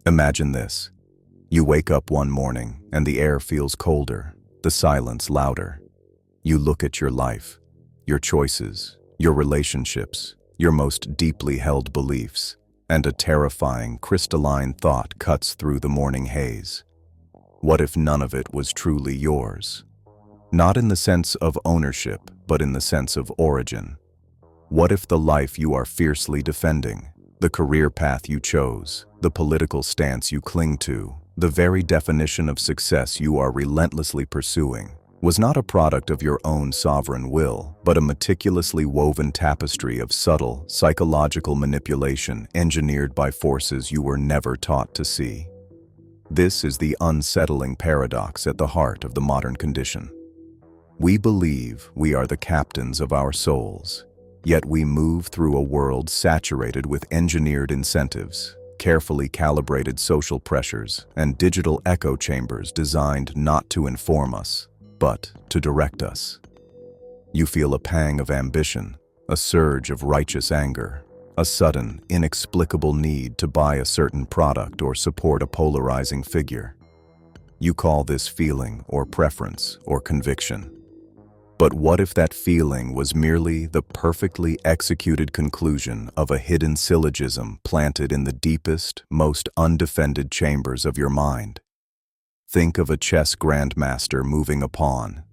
Imagine this. You wake up one morning and the air feels colder, the silence louder. You look at your life, your choices, your relationships, your most deeply held beliefs, and a terrifying, crystalline thought cuts through the morning haze. What if none of it was truly yours? Not in the sense of ownership, but in the sense of origin. What if the life you are fiercely defending, the career path you chose, the political stance you cling to, the very definition of success you are relentlessly pursuing, was not a product of your own sovereign will, but a meticulously woven tapestry of subtle, psychological manipulation engineered by forces you were never taught to see? This is the unsettling paradox at the heart of the modern condition. We believe we are the captains of our souls, yet we move through a world saturated with engineered incentives, carefully calibrated social pressures, and digital echo chambers designed not to inform us, but to direct us. You feel a pang of ambition, a surge of righteous anger, a sudden, inexplicable need to buy a certain product or support a polarizing figure. You call this feeling or preference or conviction. But what if that feeling was merely the perfectly executed conclusion of a hidden syllogism planted in the deepest, most undefended chambers of your mind? Think of a chess grandmaster moving a pawn.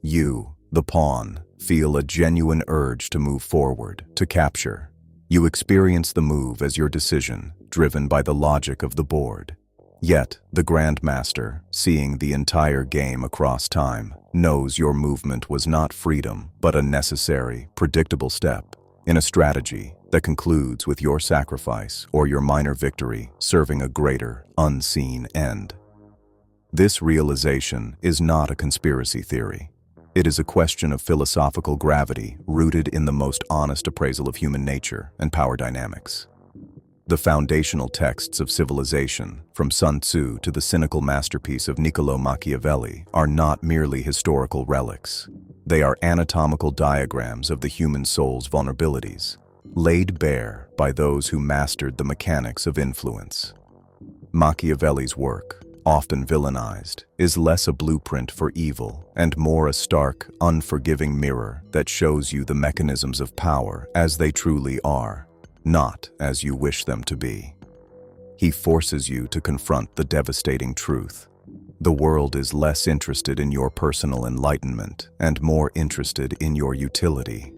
You, the pawn, feel a genuine urge to move forward, to capture. You experience the move as your decision, driven by the logic of the board. Yet, the grandmaster, seeing the entire game across time, knows your movement was not freedom, but a necessary, predictable step in a strategy that concludes with your sacrifice or your minor victory serving a greater, unseen end. This realization is not a conspiracy theory. It is a question of philosophical gravity rooted in the most honest appraisal of human nature and power dynamics. The foundational texts of civilization, from Sun Tzu to the cynical masterpiece of Niccolò Machiavelli, are not merely historical relics. They are anatomical diagrams of the human soul's vulnerabilities, laid bare by those who mastered the mechanics of influence. Machiavelli's work, often villainized, is less a blueprint for evil and more a stark, unforgiving mirror that shows you the mechanisms of power as they truly are, not as you wish them to be. He forces you to confront the devastating truth. The world is less interested in your personal enlightenment and more interested in your utility.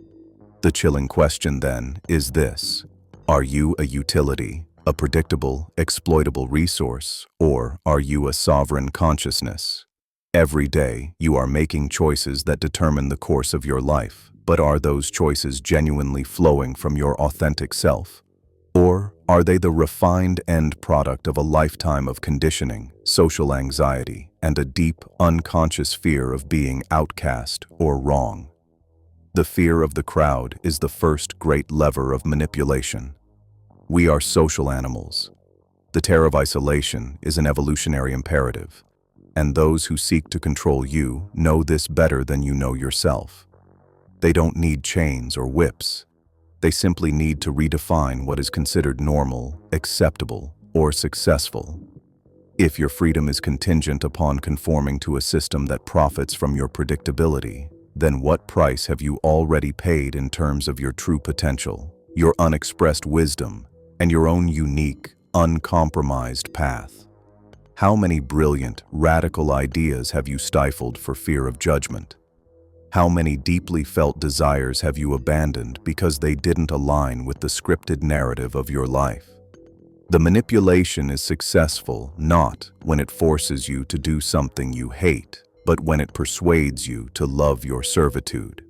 The chilling question then is this: are you a utility, a predictable, exploitable resource, or are you a sovereign consciousness? Every day, you are making choices that determine the course of your life. But are those choices genuinely flowing from your authentic self? Or are they the refined end product of a lifetime of conditioning, social anxiety, and a deep, unconscious fear of being outcast or wrong? The fear of the crowd is the first great lever of manipulation. We are social animals. The terror of isolation is an evolutionary imperative, and those who seek to control you know this better than you know yourself. They don't need chains or whips. They simply need to redefine what is considered normal, acceptable, or successful. If your freedom is contingent upon conforming to a system that profits from your predictability, then what price have you already paid in terms of your true potential, your unexpressed wisdom, and your own unique, uncompromised path? How many brilliant, radical ideas have you stifled for fear of judgment? How many deeply felt desires have you abandoned because they didn't align with the scripted narrative of your life? The manipulation is successful not when it forces you to do something you hate, but when it persuades you to love your servitude.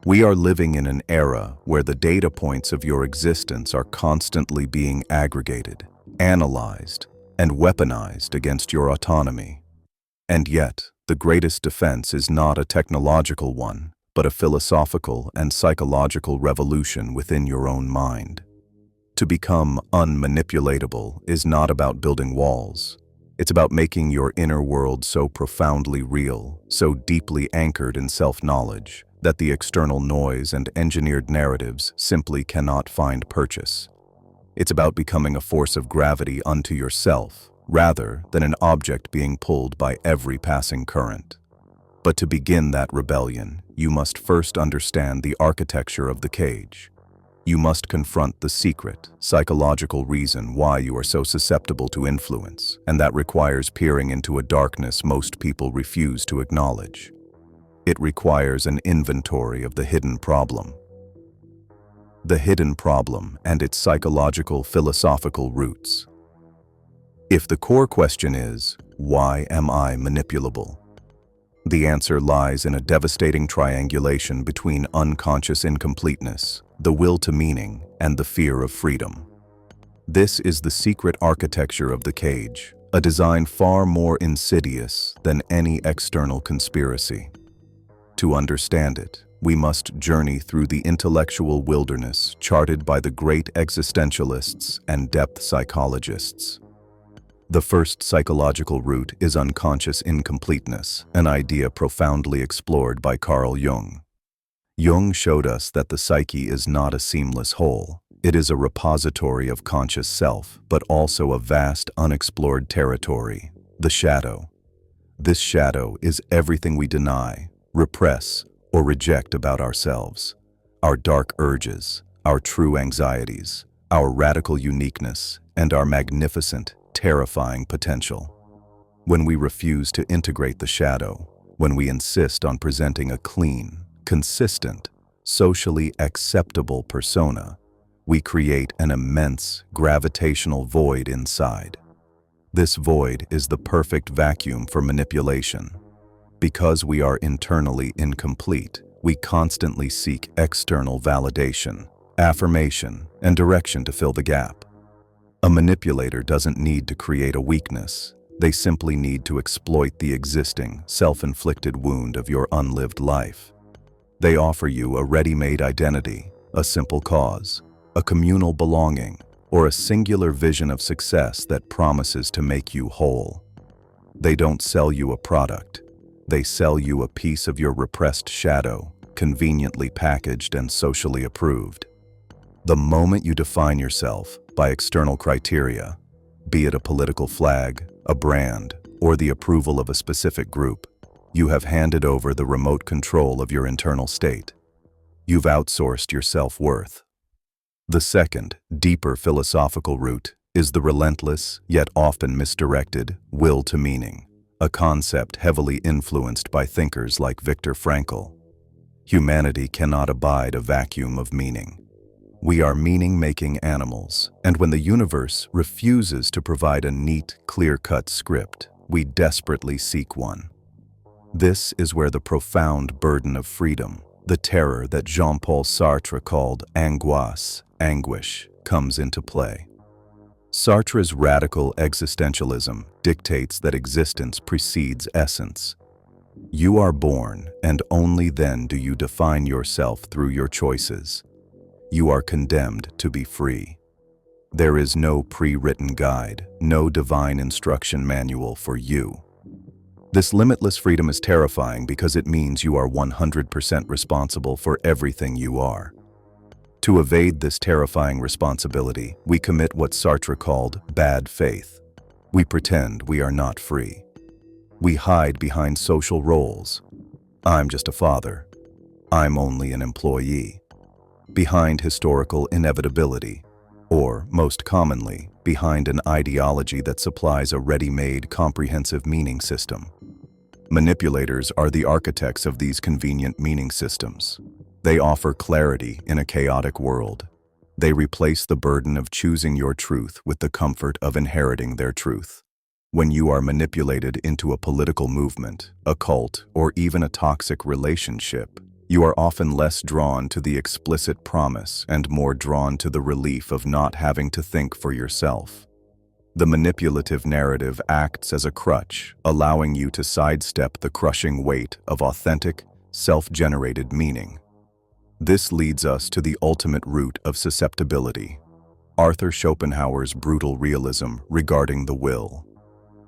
We are living in an era where the data points of your existence are constantly being aggregated, analyzed, and weaponized against your autonomy. And yet, the greatest defense is not a technological one, but a philosophical and psychological revolution within your own mind. To become unmanipulatable is not about building walls. It's about making your inner world so profoundly real, so deeply anchored in self-knowledge, that the external noise and engineered narratives simply cannot find purchase. It's about becoming a force of gravity unto yourself, rather than an object being pulled by every passing current. But to begin that rebellion, you must first understand the architecture of the cage. You must confront the secret, psychological reason why you are so susceptible to influence, and that requires peering into a darkness most people refuse to acknowledge. It requires an inventory of the hidden problem. The hidden problem and its psychological, philosophical roots. If the core question is, why am I manipulable? The answer lies in a devastating triangulation between unconscious incompleteness, the will to meaning, and the fear of freedom. This is the secret architecture of the cage, a design far more insidious than any external conspiracy. To understand it, we must journey through the intellectual wilderness charted by the great existentialists and depth psychologists. The first psychological root is unconscious incompleteness, an idea profoundly explored by Carl Jung. Jung showed us that the psyche is not a seamless whole. It is a repository of conscious self, but also a vast, unexplored territory, the shadow. This shadow is everything we deny, repress, or reject about ourselves. Our dark urges, our true anxieties, our radical uniqueness, and our magnificent, terrifying potential. When we refuse to integrate the shadow, when we insist on presenting a clean, consistent, socially acceptable persona, we create an immense gravitational void inside. This void is the perfect vacuum for manipulation. Because we are internally incomplete, we constantly seek external validation, affirmation, and direction to fill the gap. A manipulator doesn't need to create a weakness. They simply need to exploit the existing, self-inflicted wound of your unlived life. They offer you a ready-made identity, a simple cause, a communal belonging, or a singular vision of success that promises to make you whole. They don't sell you a product. They sell you a piece of your repressed shadow, conveniently packaged and socially approved. The moment you define yourself by external criteria, be it a political flag, a brand, or the approval of a specific group, you have handed over the remote control of your internal state. You've outsourced your self-worth. The second, deeper philosophical root is the relentless, yet often misdirected, will to meaning, a concept heavily influenced by thinkers like Viktor Frankl. Humanity cannot abide a vacuum of meaning. We are meaning-making animals, and when the universe refuses to provide a neat, clear-cut script, we desperately seek one. This is where the profound burden of freedom, the terror that Jean-Paul Sartre called angoisse, anguish, comes into play. Sartre's radical existentialism dictates that existence precedes essence. You are born, and only then do you define yourself through your choices. You are condemned to be free. There is no pre-written guide, no divine instruction manual for you. This limitless freedom is terrifying because it means you are 100% responsible for everything you are. To evade this terrifying responsibility, we commit what Sartre called bad faith. We pretend we are not free. We hide behind social roles. I'm just a father. I'm only an employee. Behind historical inevitability, or, most commonly, behind an ideology that supplies a ready-made, comprehensive meaning system. Manipulators are the architects of these convenient meaning systems. They offer clarity in a chaotic world. They replace the burden of choosing your truth with the comfort of inheriting their truth. When you are manipulated into a political movement, a cult, or even a toxic relationship, you are often less drawn to the explicit promise and more drawn to the relief of not having to think for yourself. The manipulative narrative acts as a crutch, allowing you to sidestep the crushing weight of authentic, self-generated meaning. This leads us to the ultimate root of susceptibility, Arthur Schopenhauer's brutal realism regarding the will.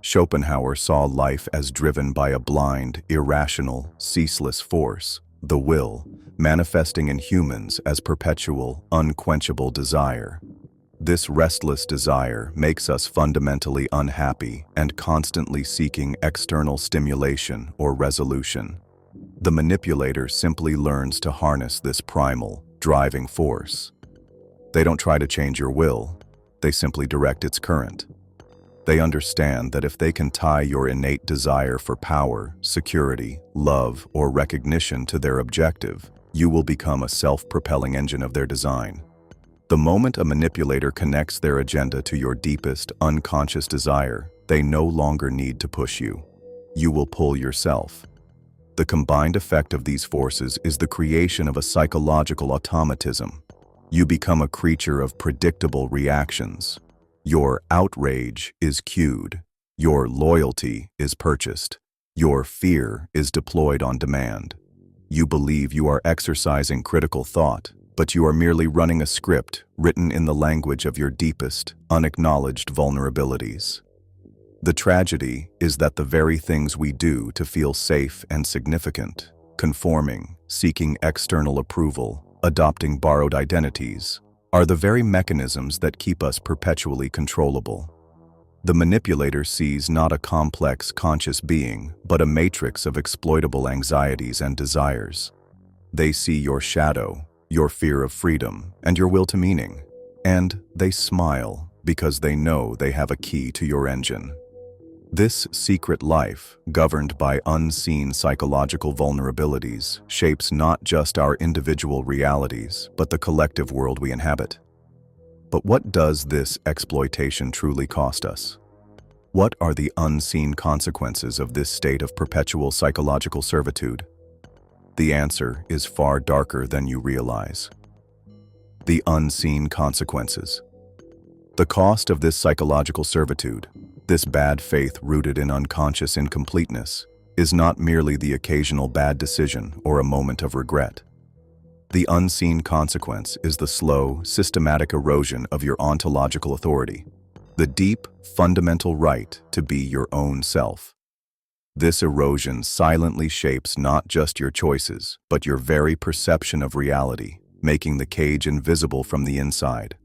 Schopenhauer saw life as driven by a blind, irrational, ceaseless force, the will, manifesting in humans as perpetual, unquenchable desire. This restless desire makes us fundamentally unhappy and constantly seeking external stimulation or resolution. The manipulator simply learns to harness this primal, driving force. They don't try to change your will, they simply direct its current. They understand that if they can tie your innate desire for power, security, love, or recognition to their objective, you will become a self-propelling engine of their design. The moment a manipulator connects their agenda to your deepest, unconscious desire, they no longer need to push you. You will pull yourself. The combined effect of these forces is the creation of a psychological automatism. You become a creature of predictable reactions. Your outrage is cued. Your loyalty is purchased. Your fear is deployed on demand. You believe you are exercising critical thought, but you are merely running a script written in the language of your deepest, unacknowledged vulnerabilities. The tragedy is that the very things we do to feel safe and significant, conforming, seeking external approval, adopting borrowed identities, are the very mechanisms that keep us perpetually controllable. The manipulator sees not a complex, conscious being, but a matrix of exploitable anxieties and desires. They see your shadow, your fear of freedom, and your will to meaning, and they smile because they know they have a key to your engine. This secret life, governed by unseen psychological vulnerabilities, shapes not just our individual realities, but the collective world we inhabit. But what does this exploitation truly cost us? What are the unseen consequences of this state of perpetual psychological servitude? The answer is far darker than you realize. The unseen consequences. The cost of this psychological servitude, this bad faith rooted in unconscious incompleteness, is not merely the occasional bad decision or a moment of regret. The unseen consequence is the slow, systematic erosion of your ontological authority, the deep, fundamental right to be your own self. This erosion silently shapes not just your choices, but your very perception of reality, making the cage invisible from the inside.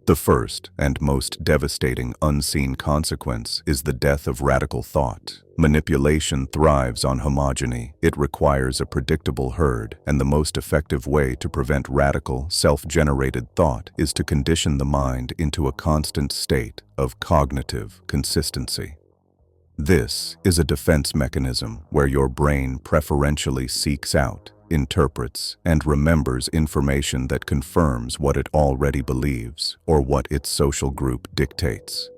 The first and most devastating unseen consequence is the death of radical thought. Manipulation thrives on homogeny. It requires a predictable herd, and the most effective way to prevent radical, self-generated thought is to condition the mind into a constant state of cognitive consistency. This is a defense mechanism where your brain preferentially seeks out, interprets, and remembers information that confirms what it already believes or what its social group dictates.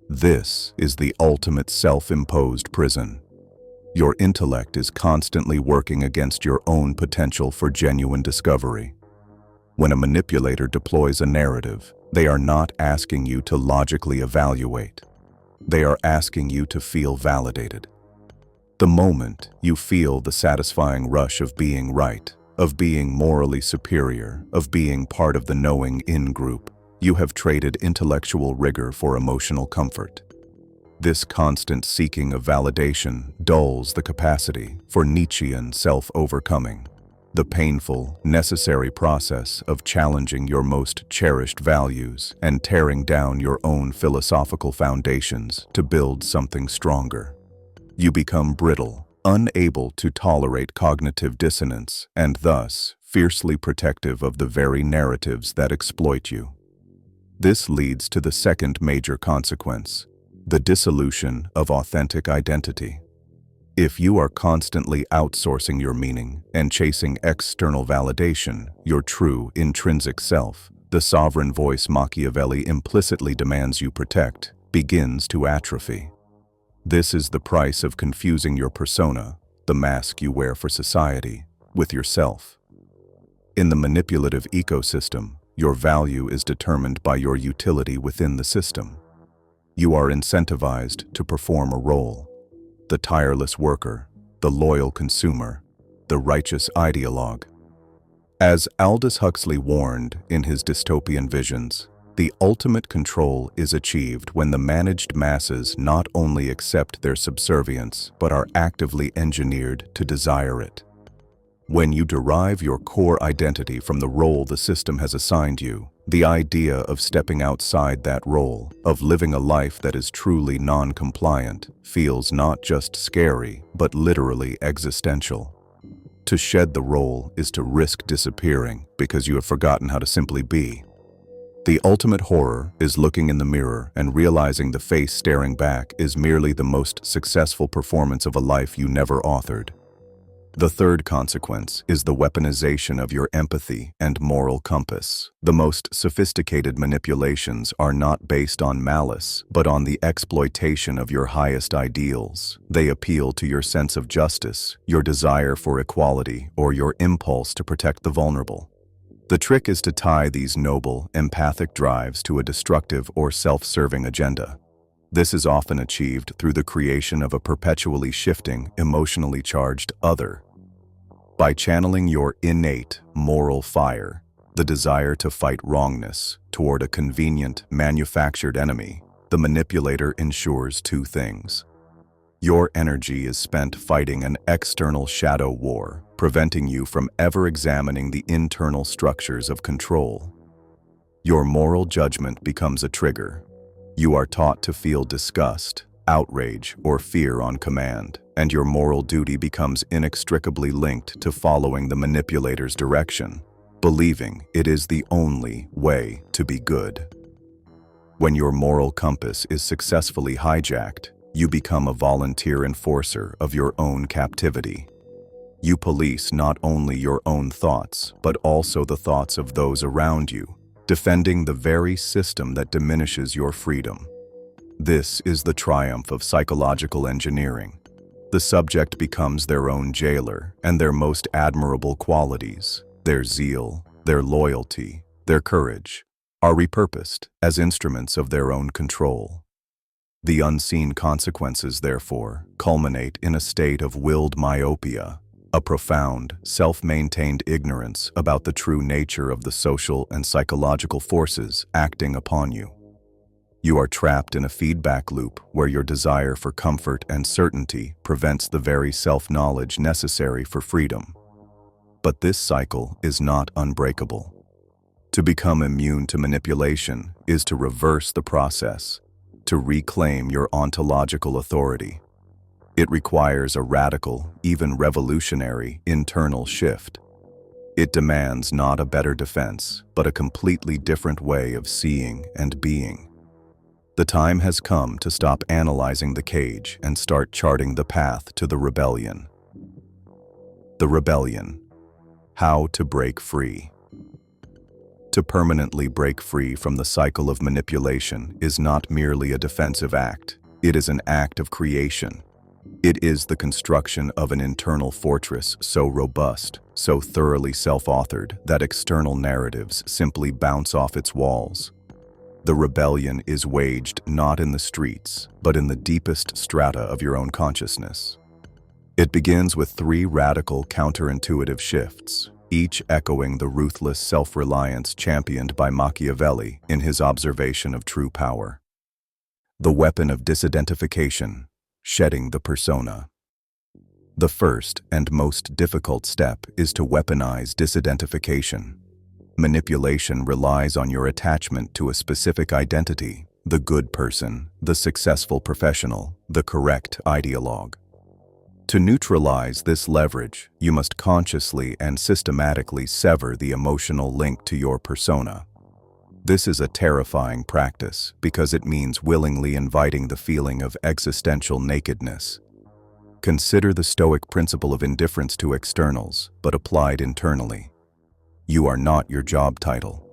This is the ultimate self-imposed prison. Your intellect is constantly working against your own potential for genuine discovery. When a manipulator deploys a narrative, they are not asking you to logically evaluate. They are asking you to feel validated. The moment you feel the satisfying rush of being right, of being morally superior, of being part of the knowing in-group, you have traded intellectual rigor for emotional comfort. This constant seeking of validation dulls the capacity for Nietzschean self-overcoming, the painful, necessary process of challenging your most cherished values and tearing down your own philosophical foundations to build something stronger. You become brittle, unable to tolerate cognitive dissonance, and thus fiercely protective of the very narratives that exploit you. This leads to the second major consequence, the dissolution of authentic identity. If you are constantly outsourcing your meaning and chasing external validation, your true, intrinsic self, the sovereign voice Machiavelli implicitly demands you protect, begins to atrophy. This is the price of confusing your persona, the mask you wear for society, with yourself. In the manipulative ecosystem, your value is determined by your utility within the system. You are incentivized to perform a role: the tireless worker, the loyal consumer, the righteous ideologue. As Aldous Huxley warned in his dystopian visions, the ultimate control is achieved when the managed masses not only accept their subservience, but are actively engineered to desire it. When you derive your core identity from the role the system has assigned you, The idea of stepping outside that role, of living a life that is truly non-compliant, feels not just scary, but literally existential. To shed the role is to risk disappearing because you have forgotten how to simply be. The ultimate horror is looking in the mirror and realizing the face staring back is merely the most successful performance of a life you never authored. The third consequence is the weaponization of your empathy and moral compass. The most sophisticated manipulations are not based on malice, but on the exploitation of your highest ideals. They appeal to your sense of justice, your desire for equality, or your impulse to protect the vulnerable. The trick is to tie these noble, empathic drives to a destructive or self-serving agenda. This is often achieved through the creation of a perpetually shifting, emotionally charged other. By channeling your innate moral fire, the desire to fight wrongness, toward a convenient, manufactured enemy, the manipulator ensures two things. Your energy is spent fighting an external shadow war, preventing you from ever examining the internal structures of control. Your moral judgment becomes a trigger. You are taught to feel disgust, outrage, or fear on command, and your moral duty becomes inextricably linked to following the manipulator's direction, believing it is the only way to be good. When your moral compass is successfully hijacked, you become a volunteer enforcer of your own captivity. You police not only your own thoughts, but also the thoughts of those around you, defending the very system that diminishes your freedom. This is the triumph of psychological engineering. The subject becomes their own jailer, and their most admirable qualities, their zeal, their loyalty, their courage, are repurposed as instruments of their own control. The unseen consequences, therefore, culminate in a state of willed myopia, a profound, self-maintained ignorance about the true nature of the social and psychological forces acting upon you. You are trapped in a feedback loop where your desire for comfort and certainty prevents the very self-knowledge necessary for freedom. But this cycle is not unbreakable. To become immune to manipulation is to reverse the process, to reclaim your ontological authority. It requires a radical, even revolutionary, internal shift. It demands not a better defense, but a completely different way of seeing and being. The time has come to stop analyzing the cage and start charting the path to the rebellion. The rebellion. How to break free. To permanently break free from the cycle of manipulation is not merely a defensive act. It is an act of creation. It is the construction of an internal fortress so robust, so thoroughly self-authored, that external narratives simply bounce off its walls. The rebellion is waged not in the streets, but in the deepest strata of your own consciousness. It begins with three radical counterintuitive shifts, each echoing the ruthless self-reliance championed by Machiavelli in his observation of true power. The weapon of disidentification, shedding the persona. The first and most difficult step is to weaponize disidentification. Manipulation relies on your attachment to a specific identity, the good person, the successful professional, the correct ideologue. To neutralize this leverage, you must consciously and systematically sever the emotional link to your persona. This is a terrifying practice because it means willingly inviting the feeling of existential nakedness. Consider the Stoic principle of indifference to externals, but applied internally. You are not your job title.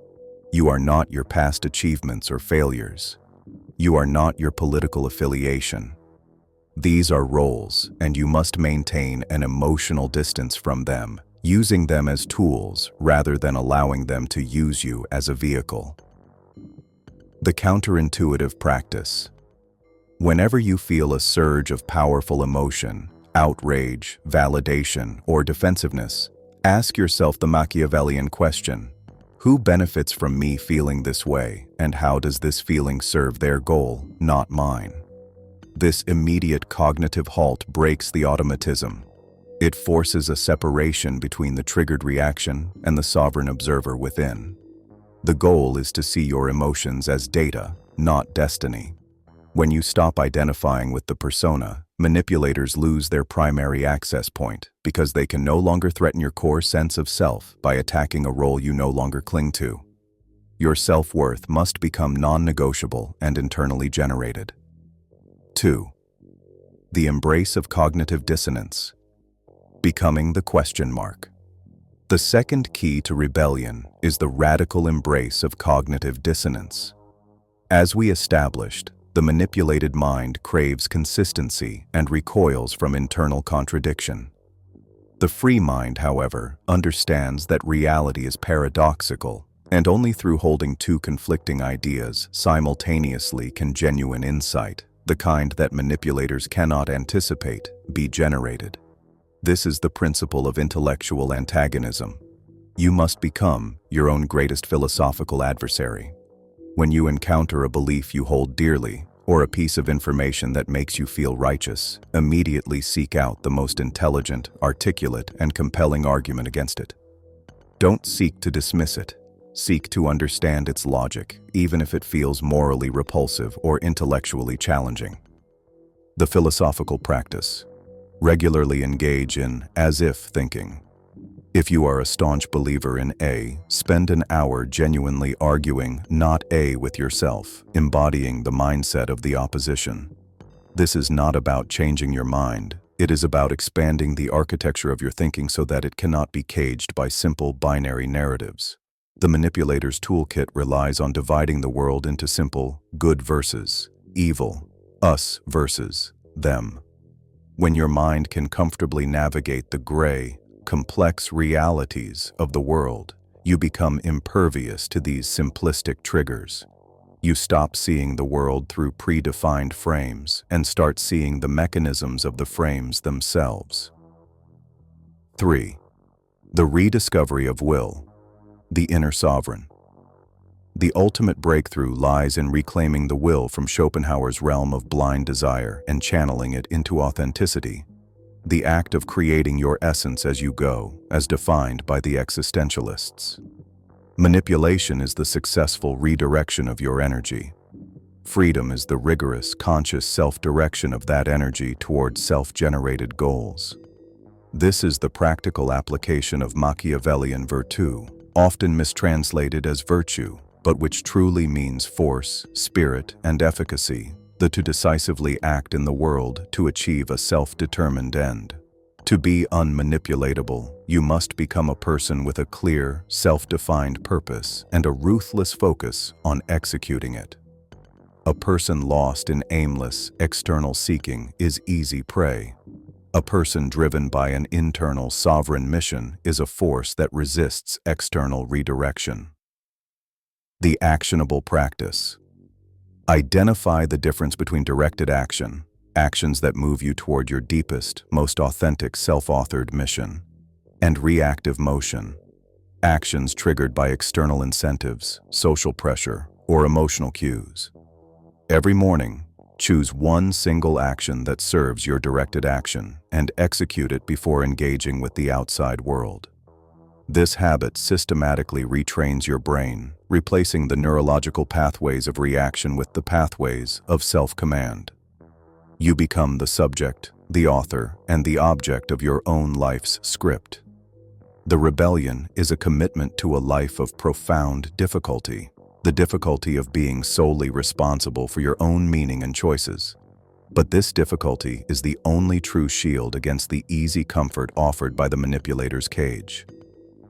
You are not your past achievements or failures. You are not your political affiliation. These are roles, and you must maintain an emotional distance from them, using them as tools rather than allowing them to use you as a vehicle. The counterintuitive practice. Whenever you feel a surge of powerful emotion, outrage, validation, or defensiveness, ask yourself the Machiavellian question: who benefits from me feeling this way, and how does this feeling serve their goal, not mine? This immediate cognitive halt breaks the automatism. It forces a separation between the triggered reaction and the sovereign observer within. The goal is to see your emotions as data, not destiny. When you stop identifying with the persona, manipulators lose their primary access point because they can no longer threaten your core sense of self by attacking a role you no longer cling to. Your self-worth must become non-negotiable and internally generated. 2. The embrace of cognitive dissonance. Becoming the question mark. The second key to rebellion is the radical embrace of cognitive dissonance. As we established, the manipulated mind craves consistency and recoils from internal contradiction. The free mind, however, understands that reality is paradoxical, and only through holding two conflicting ideas simultaneously can genuine insight, the kind that manipulators cannot anticipate, be generated. This is the principle of intellectual antagonism. You must become your own greatest philosophical adversary. When you encounter a belief you hold dearly, or a piece of information that makes you feel righteous, immediately seek out the most intelligent, articulate, and compelling argument against it. Don't seek to dismiss it. Seek to understand its logic, even if it feels morally repulsive or intellectually challenging. The philosophical practice. Regularly engage in as-if thinking. If you are a staunch believer in A, spend an hour genuinely arguing not A with yourself, embodying the mindset of the opposition. This is not about changing your mind. It is about expanding the architecture of your thinking so that it cannot be caged by simple binary narratives. The manipulator's toolkit relies on dividing the world into simple good versus evil, us versus them. When your mind can comfortably navigate the gray, complex realities of the world, you become impervious to these simplistic triggers. You stop seeing the world through predefined frames and start seeing the mechanisms of the frames themselves. 3. The rediscovery of will. The inner sovereign. The ultimate breakthrough lies in reclaiming the will from Schopenhauer's realm of blind desire and channeling it into authenticity. The act of creating your essence as you go, as defined by the existentialists. Manipulation is the successful redirection of your energy. Freedom is the rigorous, conscious self-direction of that energy toward self-generated goals. This is the practical application of Machiavellian virtù, often mistranslated as virtue, but which truly means force, spirit, and efficacy, to decisively act in the world to achieve a self-determined end. To be unmanipulatable, you must become a person with a clear, self-defined purpose and a ruthless focus on executing it. A person lost in aimless, external seeking is easy prey. A person driven by an internal, sovereign mission is a force that resists external redirection. The actionable practice. Identify the difference between directed action, actions that move you toward your deepest, most authentic self-authored mission, and reactive motion, actions triggered by external incentives, social pressure, or emotional cues. Every morning, choose one single action that serves your directed action and execute it before engaging with the outside world. This habit systematically retrains your brain, replacing the neurological pathways of reaction with the pathways of self-command. You become the subject, the author, and the object of your own life's script. The rebellion is a commitment to a life of profound difficulty, the difficulty of being solely responsible for your own meaning and choices. But this difficulty is the only true shield against the easy comfort offered by the manipulator's cage.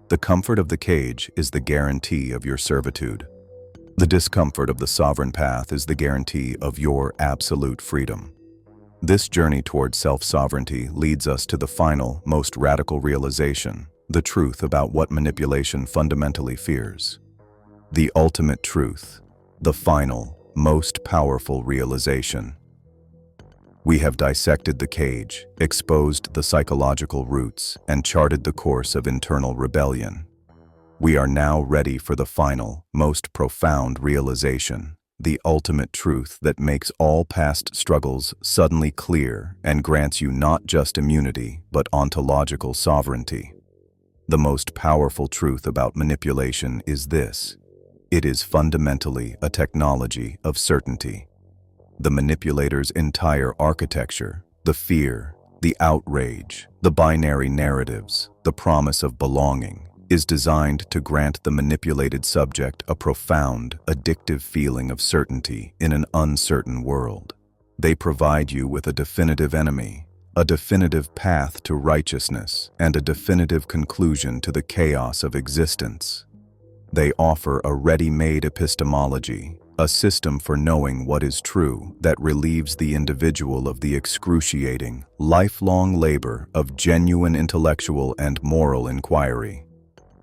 The comfort of the cage is the guarantee of your servitude. The discomfort of the sovereign path is the guarantee of your absolute freedom. This journey toward self-sovereignty leads us to the final, most radical realization, the truth about what manipulation fundamentally fears. The ultimate truth, the final, most powerful realization. We have dissected the cage, exposed the psychological roots, and charted the course of internal rebellion. We are now ready for the final, most profound realization, the ultimate truth that makes all past struggles suddenly clear and grants you not just immunity, but ontological sovereignty. The most powerful truth about manipulation is this: It is fundamentally a technology of certainty. The manipulator's entire architecture, the fear, the outrage, the binary narratives, the promise of belonging, is designed to grant the manipulated subject a profound, addictive feeling of certainty in an uncertain world. They provide you with a definitive enemy, a definitive path to righteousness, and a definitive conclusion to the chaos of existence. They offer a ready-made epistemology, a system for knowing what is true that relieves the individual of the excruciating, lifelong labor of genuine intellectual and moral inquiry.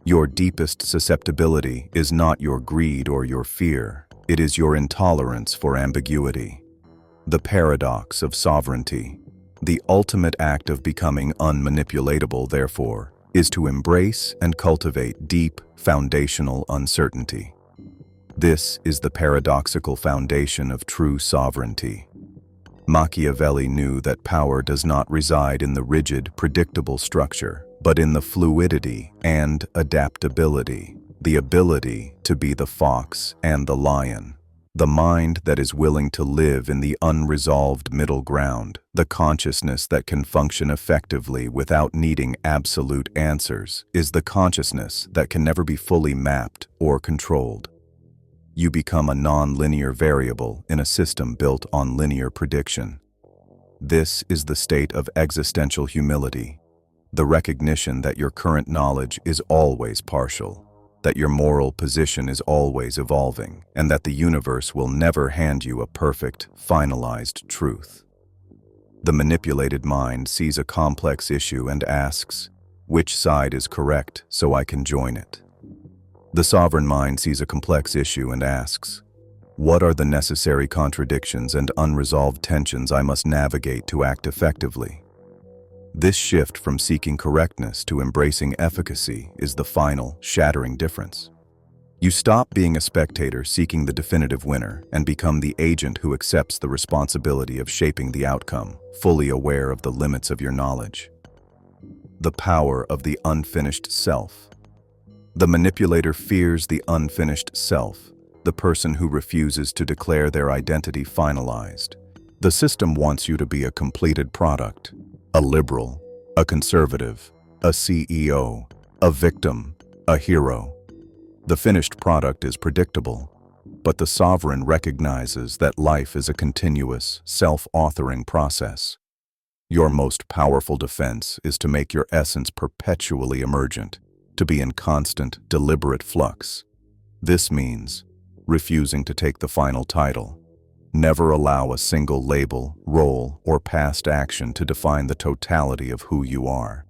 Your deepest susceptibility is not your greed or your fear, it is your intolerance for ambiguity. The paradox of sovereignty. The ultimate act of becoming unmanipulatable, therefore, is to embrace and cultivate deep, foundational uncertainty. This is the paradoxical foundation of true sovereignty. Machiavelli knew that power does not reside in the rigid, predictable structure, but in the fluidity and adaptability, the ability to be the fox and the lion. The mind that is willing to live in the unresolved middle ground, the consciousness that can function effectively without needing absolute answers, is the consciousness that can never be fully mapped or controlled. You become a non-linear variable in a system built on linear prediction. This is the state of existential humility, the recognition that your current knowledge is always partial, that your moral position is always evolving, and that the universe will never hand you a perfect, finalized truth. The manipulated mind sees a complex issue and asks, which side is correct so I can join it? The sovereign mind sees a complex issue and asks, what are the necessary contradictions and unresolved tensions I must navigate to act effectively? This shift from seeking correctness to embracing efficacy is the final, shattering difference. You stop being a spectator seeking the definitive winner and become the agent who accepts the responsibility of shaping the outcome, fully aware of the limits of your knowledge. The power of the unfinished self. The manipulator fears the unfinished self, the person who refuses to declare their identity finalized. The system wants you to be a completed product. A liberal, a conservative, a CEO, a victim, a hero. The finished product is predictable, but the sovereign recognizes that life is a continuous, self-authoring process. Your most powerful defense is to make your essence perpetually emergent, to be in constant, deliberate flux. This means refusing to take the final title. Never allow a single label, role, or past action to define the totality of who you are.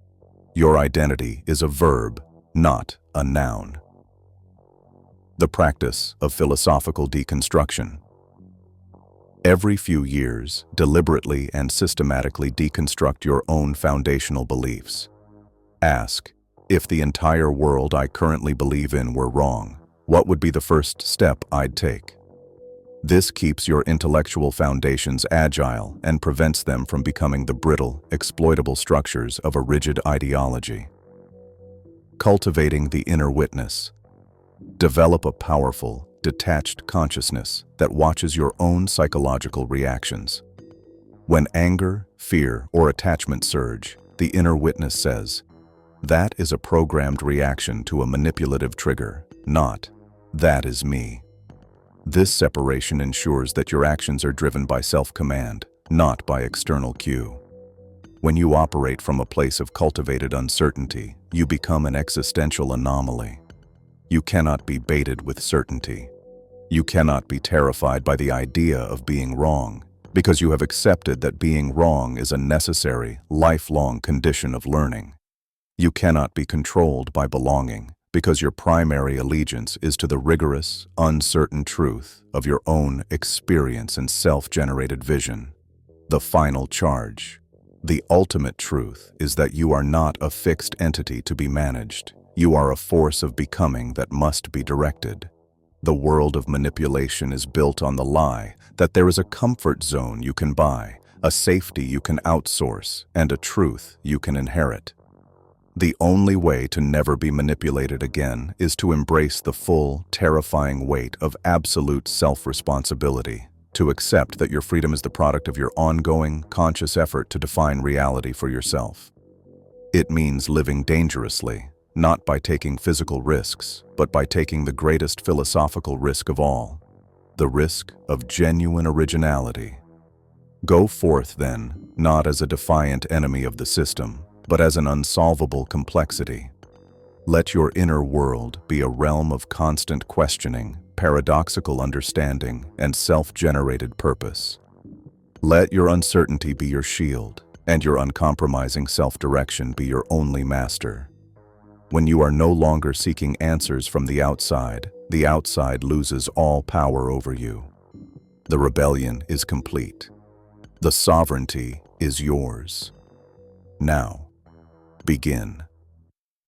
Your identity is a verb, not a noun. The practice of philosophical deconstruction. Every few years, deliberately and systematically deconstruct your own foundational beliefs. Ask, if the entire world I currently believe in were wrong, what would be the first step I'd take? This keeps your intellectual foundations agile and prevents them from becoming the brittle, exploitable structures of a rigid ideology. Cultivating the inner witness. Develop a powerful, detached consciousness that watches your own psychological reactions. When anger, fear, or attachment surge, the inner witness says, that is a programmed reaction to a manipulative trigger, not, that is me. This separation ensures that your actions are driven by self-command, not by external cue. When you operate from a place of cultivated uncertainty, you become an existential anomaly. You cannot be baited with certainty. You cannot be terrified by the idea of being wrong, because you have accepted that being wrong is a necessary, lifelong condition of learning. You cannot be controlled by belonging, because your primary allegiance is to the rigorous, uncertain truth of your own experience and self-generated vision. The final charge. The ultimate truth is that you are not a fixed entity to be managed. You are a force of becoming that must be directed. The world of manipulation is built on the lie that there is a comfort zone you can buy, a safety you can outsource, and a truth you can inherit. The only way to never be manipulated again is to embrace the full, terrifying weight of absolute self-responsibility, to accept that your freedom is the product of your ongoing, conscious effort to define reality for yourself. It means living dangerously, not by taking physical risks, but by taking the greatest philosophical risk of all, the risk of genuine originality. Go forth, then, not as a defiant enemy of the system, but as an unsolvable complexity. Let your inner world be a realm of constant questioning, paradoxical understanding, and self-generated purpose. Let your uncertainty be your shield, and your uncompromising self-direction be your only master. When you are no longer seeking answers from the outside loses all power over you. The rebellion is complete. The sovereignty is yours. Now, begin.